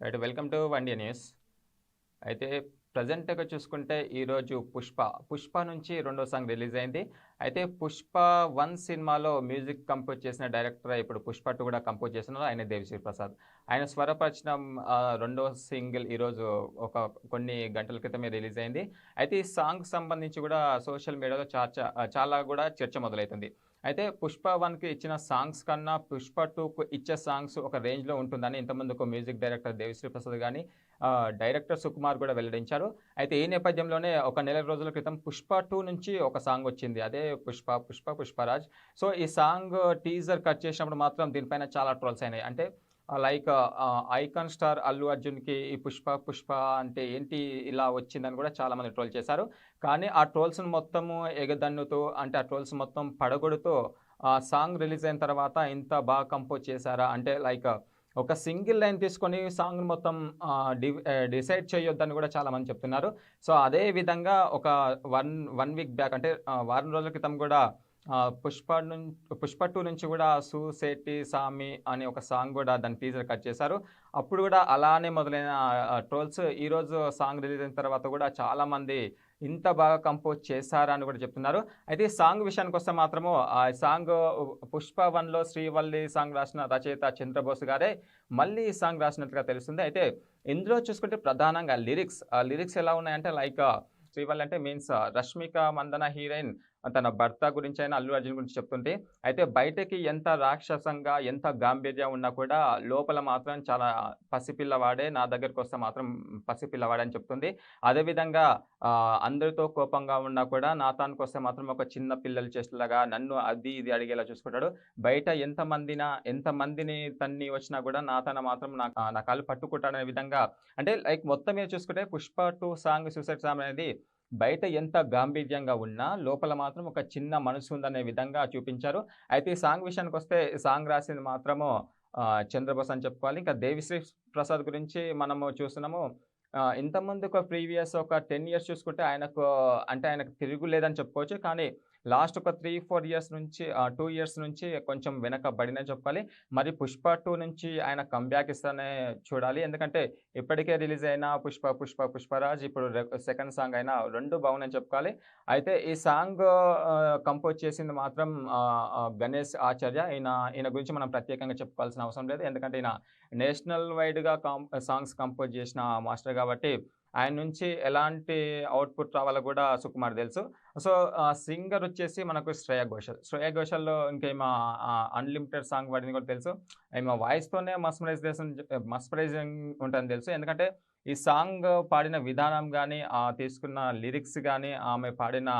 Right. Welcome to one day news. అయితే ప్రెజెంట్‌గా చూసుకుంటే ఈరోజు 'పుష్ప' నుంచి రెండో సాంగ్ రిలీజ్ అయింది. అయితే 'పుష్ప 1' సినిమాలో మ్యూజిక్ కంపోజ్ చేసిన డైరెక్టరే ఇప్పుడు 'పుష్ప 2' కూడా కంపోజ్ చేస్తున్నారు. ఆయనే దేవిశ్రీ ప్రసాద్. ఆయన స్వరపరిచిన రెండో సింగిల్ ఈరోజు ఒక కొన్ని గంటల క్రితమే రిలీజ్ అయింది. అయితే ఈ సాంగ్‌కి సంబంధించి కూడా సోషల్ మీడియాలో చాలా కూడా చర్చ మొదలైతుంది. అయితే 'పుష్ప 1'కి ఇచ్చిన సాంగ్స్ కన్నా 'పుష్ప 2'కు ఇచ్చే సాంగ్స్ ఒక రేంజ్‌లో ఉంటుందని ఇంతకుముందు ఒక మ్యూజిక్ డైరెక్టర్ దేవిశ్రీ ప్రసాద్ గాని, డైరెక్టర్ సుకుమార్ కూడా వెల్లడించారు. అయితే ఈ నేపథ్యంలోనే ఒక నెల రోజుల క్రితం 'పుష్ప 2' నుంచి ఒక సాంగ్ వచ్చింది. అదే 'పుష్పరాజ్'. సో, ఈ సాంగ్ టీజర్ కట్ చేసినప్పుడు మాత్రం దీనిపైన చాలా ట్రోల్స్ అయినాయి. అంటే లైక్ ఐకాన్ స్టార్ అల్లు అర్జున్‌కి ఈ 'పుష్ప' అంటే ఏంటి ఇలా వచ్చిందని కూడా చాలామంది ట్రోల్ చేశారు. కానీ ఆ ట్రోల్స్‌ని మొత్తము ఎగదన్నుతూ అంటే ఆ ట్రోల్స్ మొత్తం పడగొడుతూ ఆ సాంగ్ రిలీజ్ అయిన తర్వాత ఇంత బాగా కంపోజ్ చేశారా? అంటే లైక్ ఒక సింగిల్ లైన్ తీసుకొని సాంగ్‌ని మొత్తం డిసైడ్ చేయొద్దని కూడా చాలామంది చెప్తున్నారు. సో, అదే విధంగా ఒక 1 వీక్ బ్యాక్ అంటే వారం రోజుల క్రితం కూడా 'పుష్ప 2' నుంచి కూడా 'సూసేటి సామి' అనే ఒక సాంగ్ కూడా దాని టీజర్ కట్ చేశారు. అప్పుడు కూడా అలానే మొదలైన ట్రోల్స్ ఈరోజు సాంగ్ రిలీజ్ అయిన తర్వాత కూడా చాలామంది ఇంత బాగా కంపోజ్ చేశారా అని కూడా చెప్తున్నారు. అయితే ఈ సాంగ్ విషయానికొస్తే మాత్రము ఆ సాంగ్ 'పుష్ప 1'లో శ్రీవల్లి సాంగ్ రాసిన రచయిత చంద్రబోస్ గారే మళ్ళీ ఈ సాంగ్ రాసినట్టుగా తెలుస్తుంది. అయితే ఇందులో చూసుకుంటే ప్రధానంగా లిరిక్స్ ఎలా ఉన్నాయంటే లైక్ శ్రీవల్లి అంటే మీన్స్ రష్మిక మందన హీరోయిన్ తన భర్త గురించైనా అల్లు అర్జున్ గురించి చెప్తుంటే, అయితే బయటకి ఎంత రాక్షసంగా, ఎంత గాంభీర్యం ఉన్నా కూడా లోపల మాత్రం చాలా పసిపిల్లవాడే, నా దగ్గరకొస్తే మాత్రం పసిపిల్లవాడే అని చెప్తుంది. అదేవిధంగా అందరితో కోపంగా ఉన్నా కూడా నాతానికొస్తే మాత్రం ఒక చిన్న పిల్లల చేష్టలాగా నన్ను అది ఇది అడిగేలా చూసుకుంటాడు. బయట ఎంతమందిని తన్ని వచ్చినా కూడా నాతన మాత్రం నా కాళ్ళు పట్టుకుంటాడనే విధంగా అంటే లైక్ మొత్తం మీద చూసుకుంటే 'పుష్ప 2' సాంగ్ 'సూసైడ్ సాంగ్' అనేది బయట ఎంత గాంభీర్యంగా ఉన్నా, లోపల మాత్రం ఒక చిన్న మనసు ఉందనే విధంగా చూపించారు. అయితే ఈ సాంగ్ విషయానికొస్తే సాంగ్ రాసింది మాత్రము చంద్రబోస్ అని చెప్పుకోవాలి. ఇంకా దేవిశ్రీ ప్రసాద్ గురించి మనము చూస్తున్నాము. ఇంతకుముందు ఒక ప్రీవియస్ ఒక 10 ఇయర్స్ చూసుకుంటే ఆయనకు తిరుగులేదని చెప్పుకోవచ్చు. కానీ లాస్ట్ ఒక 3, 4 ఇయర్స్ నుంచి 2 ఇయర్స్ నుంచి కొంచెం వెనకబడినని చెప్పాలి. మరి 'పుష్ప 2' నుంచి ఆయన కమ్‌బ్యాక్ ఇస్తానే చూడాలి. ఎందుకంటే ఇప్పటికే రిలీజ్ అయిన 'పుష్పరాజ్' ఇప్పుడు సెకండ్ సాంగ్ అయినా 2 బాగున్నాయని చెప్పుకోవాలి. అయితే ఈ సాంగ్ కంపోజ్ చేసింది మాత్రం గణేష్ ఆచార్య. ఈయన గురించి మనం ప్రత్యేకంగా చెప్పుకోవాల్సిన అవసరం లేదు. ఎందుకంటే ఈయన నేషనల్ వైడ్‌గా సాంగ్స్ కంపోజ్ చేసిన మాస్టర్ కాబట్టి ఆయన నుంచి ఎలాంటి అవుట్‌పుట్ రావాలో కూడా సుకుమార్ తెలుసు. సో, సింగర్ వచ్చేసి మనకు శ్రేయ ఘోషాల్. శ్రేయ ఘోషాల్‌లో ఇంకేమ 'అన్‌లిమిటెడ్' సాంగ్ పాడింది కూడా తెలుసు. ఈమె వాయిస్‌తోనే మస్మరైజింగ్ ఉంటదని తెలుసు. ఎందుకంటే ఈ సాంగ్ పాడిన విధానం గాని, తీసుకున్న లిరిక్స్ గాని, ఆమె పాడిన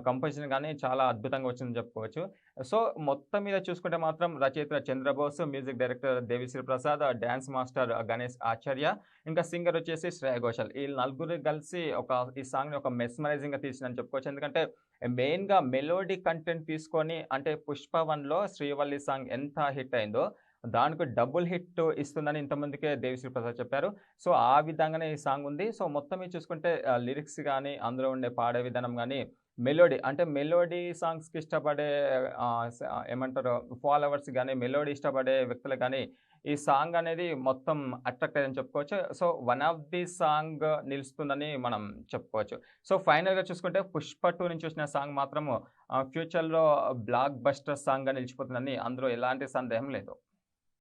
కంపోజిషన్ గాని చాలా అద్భుతంగా వచ్చిందని చెప్పుకోవచ్చు. సో, మొత్తం మీద చూసుకుంటే మాత్రం రచయిత Chandrabose, music director Devi Sri Prasad, dance master Ganesh Acharya, ఇంకా సింగర్ వచ్చేసి శ్రేయ ఘోషాల్. ఈ నలుగురు కలిసి ఈ సాంగ్‌ని ఒక మెస్మరైజింగ్‌గా తీసిందని చెప్పుకోవచ్చు. ఎందుకంటే మెయిన్‌గా మెలోడీ కంటెంట్ తీసుకొని అంటే 'పుష్ప 1'లో శ్రీవల్లి సాంగ్ ఎంత హిట్ అయిందో దానికి డబుల్ హిట్ ఇస్తుందని ఇంతకుముందుకే దేవిశ్రీ ప్రసాద్ చెప్పారు. సో, ఆ విధంగానే ఈ సాంగ్ ఉంది. సో, మొత్తం మీద చూసుకుంటే లిరిక్స్ గాని, అందులో ఉండే పాడే విధానం గాని మెలోడీ సాంగ్స్‌కి ఇష్టపడే ఏమంటారు ఫాలోవర్స్ గాని, మెలోడీ ఇష్టపడే వ్యక్తులకు గాని, ఈ సాంగ్ అనేది మొత్తం అట్రాక్ట్ అయ్యిందని చెప్పుకోవచ్చు. So, one of the song నిలుస్తుందని మనం చెప్పుకోవచ్చు. సో, ఫైనల్‌గా చూసుకుంటే 'పుష్ప 2' నుంచి వచ్చిన సాంగ్ మాత్రము ఫ్యూచర్‌లో బ్లాక్ బస్టర్ సాంగ్‌గా నిలిచిపోతుందని అందులో ఎలాంటి సందేహం లేదు.